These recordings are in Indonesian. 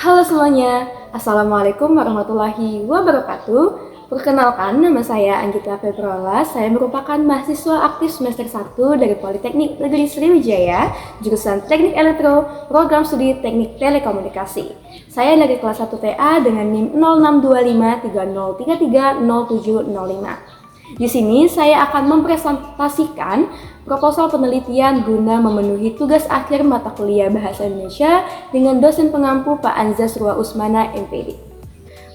Halo semuanya, Assalamualaikum warahmatullahi wabarakatuh. Perkenalkan, nama saya Anggita Febrola. Saya merupakan mahasiswa aktif semester 1 dari Politeknik Negeri Sriwijaya, jurusan Teknik Elektro, program studi Teknik Telekomunikasi. Saya dari kelas 1 TA dengan NIM 062530330705. Di sini saya akan mempresentasikan proposal penelitian guna memenuhi tugas akhir mata kuliah Bahasa Indonesia dengan dosen pengampu Pak Anzaz Rua Usmana, MPD.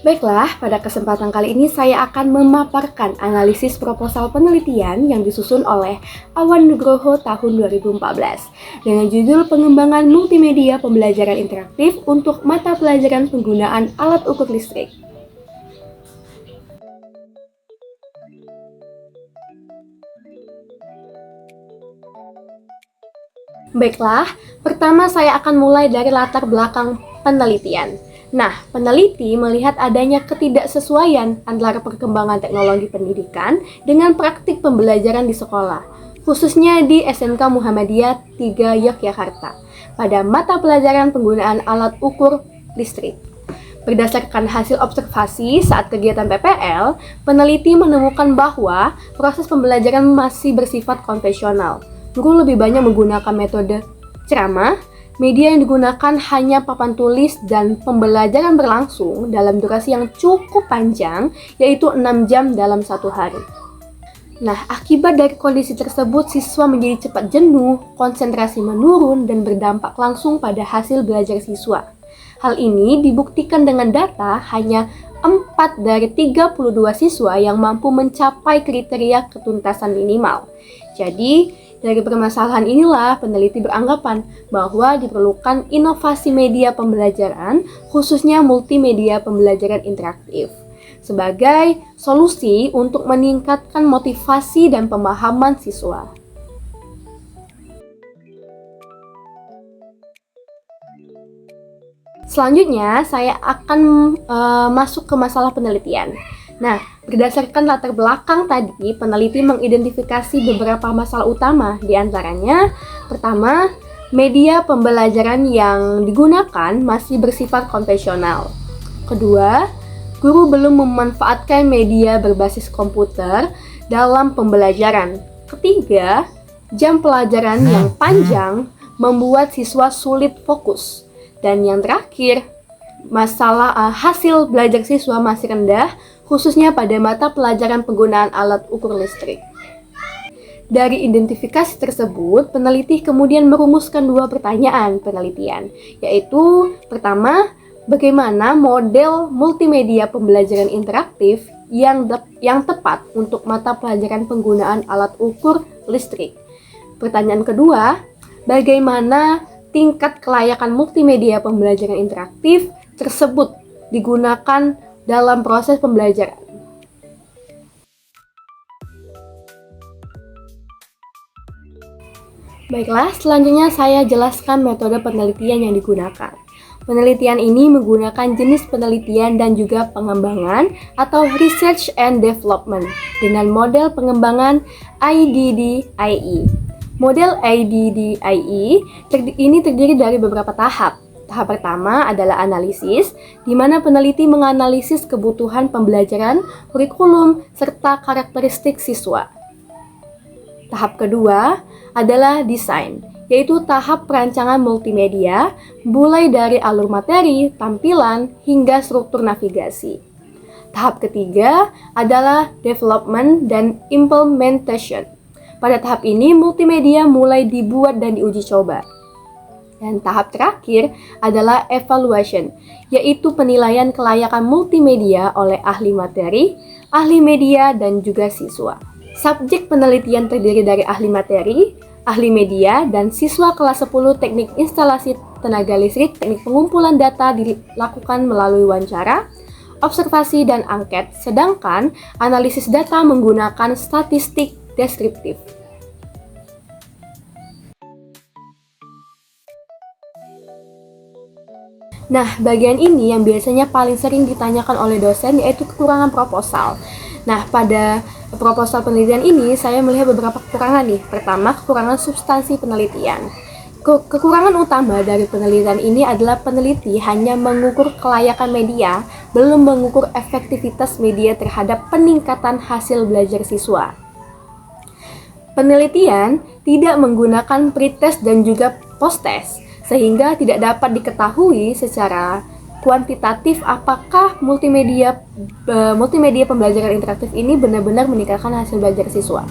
Baiklah, pada kesempatan kali ini saya akan memaparkan analisis proposal penelitian yang disusun oleh Awan Nugroho tahun 2014 dengan judul Pengembangan Multimedia Pembelajaran Interaktif untuk Mata Pelajaran Penggunaan Alat Ukur Listrik. Baiklah, pertama saya akan mulai dari latar belakang penelitian. Nah, peneliti melihat adanya ketidaksesuaian antara perkembangan teknologi pendidikan dengan praktik pembelajaran di sekolah, khususnya di SMK Muhammadiyah 3 Yogyakarta, pada mata pelajaran penggunaan alat ukur listrik. Berdasarkan hasil observasi saat kegiatan PPL, peneliti menemukan bahwa proses pembelajaran masih bersifat konvensional. Guru lebih banyak menggunakan metode ceramah, media yang digunakan hanya papan tulis dan pembelajaran berlangsung dalam durasi yang cukup panjang, yaitu 6 jam dalam satu hari. Nah, akibat dari kondisi tersebut, siswa menjadi cepat jenuh, konsentrasi menurun, dan berdampak langsung pada hasil belajar siswa. Hal ini dibuktikan dengan data hanya 4 dari 32 siswa yang mampu mencapai kriteria ketuntasan minimal. Jadi, dari permasalahan inilah peneliti beranggapan bahwa diperlukan inovasi media pembelajaran, khususnya multimedia pembelajaran interaktif, sebagai solusi untuk meningkatkan motivasi dan pemahaman siswa. Selanjutnya, saya akan masuk ke masalah penelitian. Nah, berdasarkan latar belakang tadi, peneliti mengidentifikasi beberapa masalah utama, di antaranya, pertama, media pembelajaran yang digunakan masih bersifat konvensional. Kedua, guru belum memanfaatkan media berbasis komputer dalam pembelajaran. Ketiga, jam pelajaran yang panjang membuat siswa sulit fokus. Dan yang terakhir, masalah hasil belajar siswa masih rendah, khususnya pada mata pelajaran penggunaan alat ukur listrik. Dari identifikasi tersebut, peneliti kemudian merumuskan 2 pertanyaan penelitian, yaitu pertama, bagaimana model multimedia pembelajaran interaktif yang tepat untuk mata pelajaran penggunaan alat ukur listrik. Pertanyaan kedua, bagaimana tingkat kelayakan multimedia pembelajaran interaktif tersebut digunakan dalam proses pembelajaran. Baiklah, selanjutnya saya jelaskan metode penelitian yang digunakan. Penelitian ini menggunakan jenis penelitian dan juga pengembangan atau Research and Development dengan model pengembangan IDDIE. Model IDDIE ini terdiri dari beberapa tahap. Tahap pertama adalah analisis, di mana peneliti menganalisis kebutuhan pembelajaran, kurikulum, serta karakteristik siswa. Tahap kedua adalah desain, yaitu tahap perancangan multimedia, mulai dari alur materi, tampilan, hingga struktur navigasi. Tahap ketiga adalah development dan implementation. Pada tahap ini, multimedia mulai dibuat dan diuji coba. Dan tahap terakhir adalah evaluation, yaitu penilaian kelayakan multimedia oleh ahli materi, ahli media, dan juga siswa. Subjek penelitian terdiri dari ahli materi, ahli media, dan siswa kelas 10 teknik instalasi tenaga listrik. Teknik pengumpulan data dilakukan melalui wawancara, observasi, dan angket, sedangkan analisis data menggunakan statistik deskriptif. Nah, bagian ini yang biasanya paling sering ditanyakan oleh dosen, yaitu kekurangan proposal. Nah, pada proposal penelitian ini saya melihat beberapa kekurangan nih. Pertama, kekurangan substansi penelitian. Kekurangan utama dari penelitian ini adalah peneliti hanya mengukur kelayakan media, belum mengukur efektivitas media terhadap peningkatan hasil belajar siswa. Penelitian tidak menggunakan pretest dan juga posttest, sehingga tidak dapat diketahui secara kuantitatif apakah multimedia pembelajaran interaktif ini benar-benar meningkatkan hasil belajar siswa.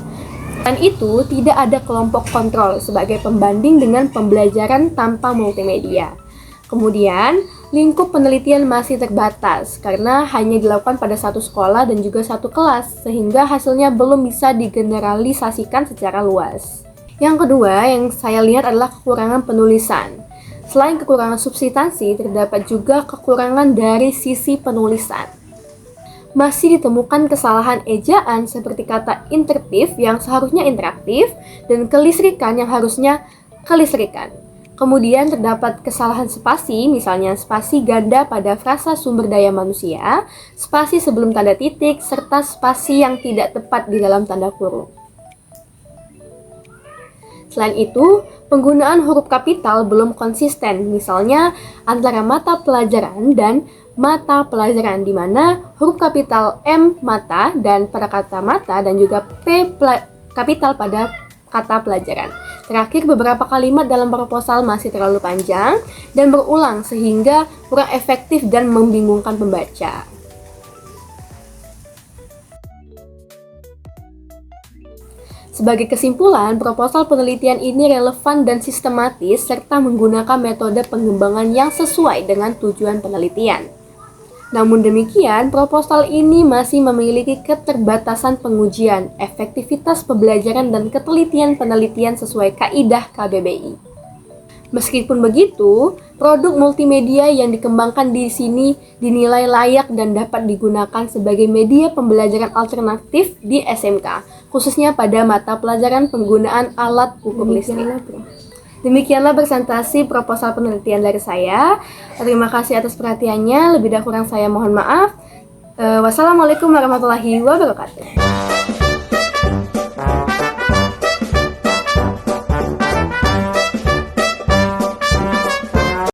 Dan itu tidak ada kelompok kontrol sebagai pembanding dengan pembelajaran tanpa multimedia. Kemudian, lingkup penelitian masih terbatas karena hanya dilakukan pada satu sekolah dan juga satu kelas, sehingga hasilnya belum bisa digeneralisasikan secara luas. Yang kedua yang saya lihat adalah kekurangan penulisan. Selain kekurangan substansi, terdapat juga kekurangan dari sisi penulisan. Masih ditemukan kesalahan ejaan seperti kata interaktif yang seharusnya interaktif dan kelistrikan yang harusnya kelistrikan. Kemudian terdapat kesalahan spasi, misalnya spasi ganda pada frasa sumber daya manusia, spasi sebelum tanda titik, serta spasi yang tidak tepat di dalam tanda kurung. Selain itu, penggunaan huruf kapital belum konsisten, misalnya antara mata pelajaran dan mata pelajaran, di mana huruf kapital M mata dan pada kata mata dan juga P kapital pada kata pelajaran. Terakhir, beberapa kalimat dalam proposal masih terlalu panjang dan berulang sehingga kurang efektif dan membingungkan pembaca. Sebagai kesimpulan, proposal penelitian ini relevan dan sistematis serta menggunakan metode pengembangan yang sesuai dengan tujuan penelitian. Namun demikian, proposal ini masih memiliki keterbatasan pengujian, efektivitas pembelajaran dan ketelitian penelitian sesuai kaidah KBBI. Meskipun begitu, produk multimedia yang dikembangkan di sini dinilai layak dan dapat digunakan sebagai media pembelajaran alternatif di SMK, khususnya pada mata pelajaran penggunaan alat ukur listrik. Demikianlah presentasi proposal penelitian dari saya. Terima kasih atas perhatiannya. Lebih dan kurang saya mohon maaf. Wassalamualaikum warahmatullahi wabarakatuh.